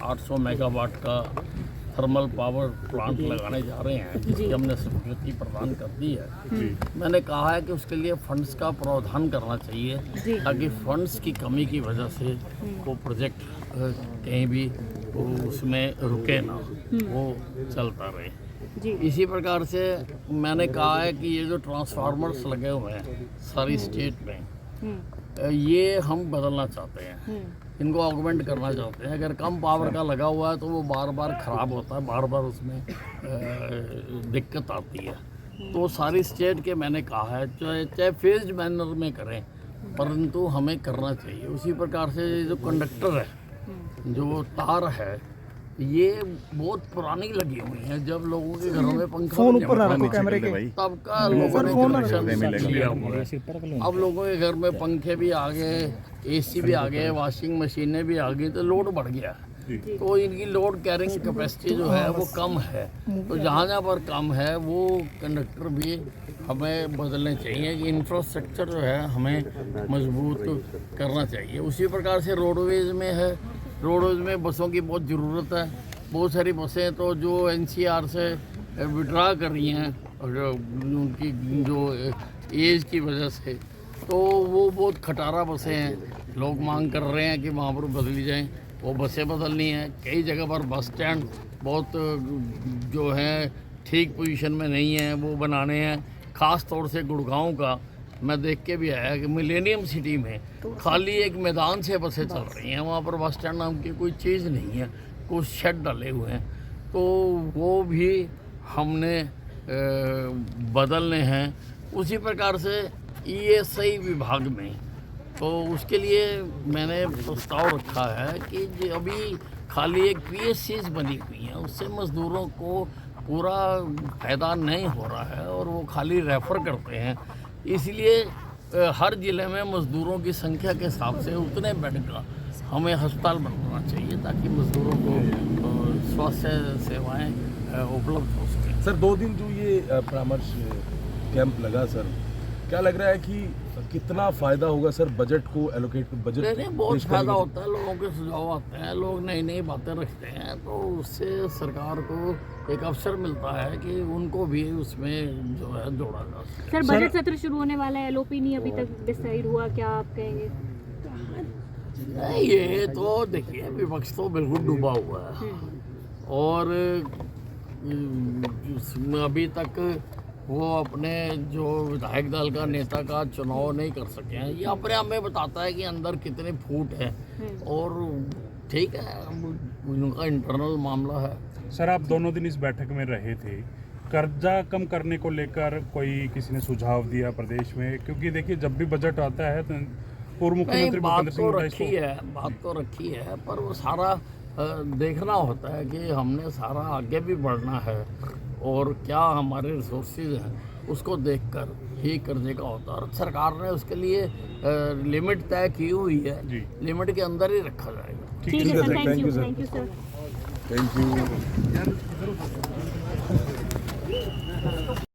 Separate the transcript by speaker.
Speaker 1: 800 megawatt का thermal power plant लगाने जा रहे हैं, जिसकी हमने स्वीकृति प्रदान कर दी है। मैंने कहा है कि उसके लिए फंड्स का प्रावधान करना चाहिए, ताकि फंड्स की कमी की वजह से वो प्रोजेक्ट कहीं भी उसमें रुके ना, वो चलता रहे। इसी प्रकार से मैंने कहा है कि ये जो ट्रांसफार्मर्स लगे हुए हैं सारी स्टेट में, ये हम बदलना चाहते हैं, इनको ऑगमेंट करना चाहते हैं। अगर कम पावर का लगा हुआ है तो वो बार बार ख़राब होता है, बार बार उसमें दिक्कत आती है। तो सारी स्टेट के मैंने कहा है चाहे फेज्ड मैनर में करें, परंतु हमें करना चाहिए। उसी प्रकार से जो कंडक्टर है, जो तार है, ये बहुत पुरानी लगी हुई है। जब लोगों के घरों में पंखा तब का लोगों ने कनेक्शन लिया हुआ है। अब लोगों के घर में पंखे भी आ गए, एसी भी आ गए, वॉशिंग मशीनें भी आ गई, तो लोड बढ़ गया। तो इनकी लोड कैरिंग कैपेसिटी जो है वो कम है। तो जहाँ जहाँ पर कम है वो कंडक्टर भी हमें बदलने चाहिए। कि इंफ्रास्ट्रक्चर जो है हमें मजबूत करना चाहिए। उसी प्रकार से रोडवेज में है, रोडवेज में बसों की बहुत ज़रूरत है। बहुत सारी बसें तो जो NCR से विड्रा कर रही हैं, उनकी जो एज की वजह से, तो वो बहुत खटारा बसें हैं। लोग मांग कर रहे हैं कि वहाँ पर बदली जाएं, वो बसें बदलनी हैं। कई जगह पर बस स्टैंड बहुत जो है ठीक पोजीशन में नहीं है, वो बनाने हैं। ख़ास तौर से गुड़गांव का मैं देख के भी आया कि मिलेनियम सिटी में खाली एक मैदान से बसें चल रही हैं, वहाँ पर बस स्टैंड नाम की कोई चीज़ नहीं है, कुछ शेड डाले हुए हैं। तो वो भी हमने बदलने हैं। उसी प्रकार से ESI विभाग में, तो उसके लिए मैंने प्रस्ताव रखा है कि अभी खाली एक PSCs बनी हुई हैं, उससे मज़दूरों को पूरा फ़ायदा नहीं हो रहा है और वो खाली रेफ़र करते हैं। इसलिए हर ज़िले में मज़दूरों की संख्या के हिसाब से उतने बेड का हमें अस्पताल बनवाना चाहिए, ताकि मज़दूरों को स्वास्थ्य सेवाएं उपलब्ध हो सकें।
Speaker 2: सर 2 दिन जो ये परामर्श कैंप लगा, सर क्या लग रहा है कि कितना फ़ायदा होगा सर बजट को एलोकेट, बजट
Speaker 1: नहीं, बहुत फ़ायदा होता है। लोगों के सुझाव आते हैं, लोग नई नई बातें रखते हैं, तो उससे सरकार को एक अवसर मिलता है कि उनको भी उसमें जो है जोड़ा जा सके।
Speaker 3: सर बजट सत्र शुरू होने वाला है, LOP नहीं अभी तक डिसाइड हुआ, क्या आप कहेंगे?
Speaker 1: नहीं, ये तो देखिए विपक्ष तो बिल्कुल डूबा हुआ है और अभी तक वो अपने जो विधायक दल का नेता का चुनाव नहीं कर सके हैं। ये अपने आप में बताता है कि अंदर कितने फूट है, और ठीक है, उनका इंटरनल मामला है।
Speaker 4: सर आप दोनों दिन इस बैठक में रहे थे, कर्जा कम करने को लेकर कोई किसी ने सुझाव दिया प्रदेश में? क्योंकि देखिए जब भी बजट आता है तो पूर्व मुख्यमंत्री
Speaker 1: बात तो रखी है, पर वो सारा देखना होता है कि हमने सारा आगे भी बढ़ना है और क्या हमारे रिसोर्सेज हैं उसको देखकर ही कर्जे का होता है। और सरकार ने उसके लिए लिमिट तय की हुई है, लिमिट के अंदर ही रखा जाएगा।
Speaker 3: ठीक है sir, thank you sir.
Speaker 2: Thank you.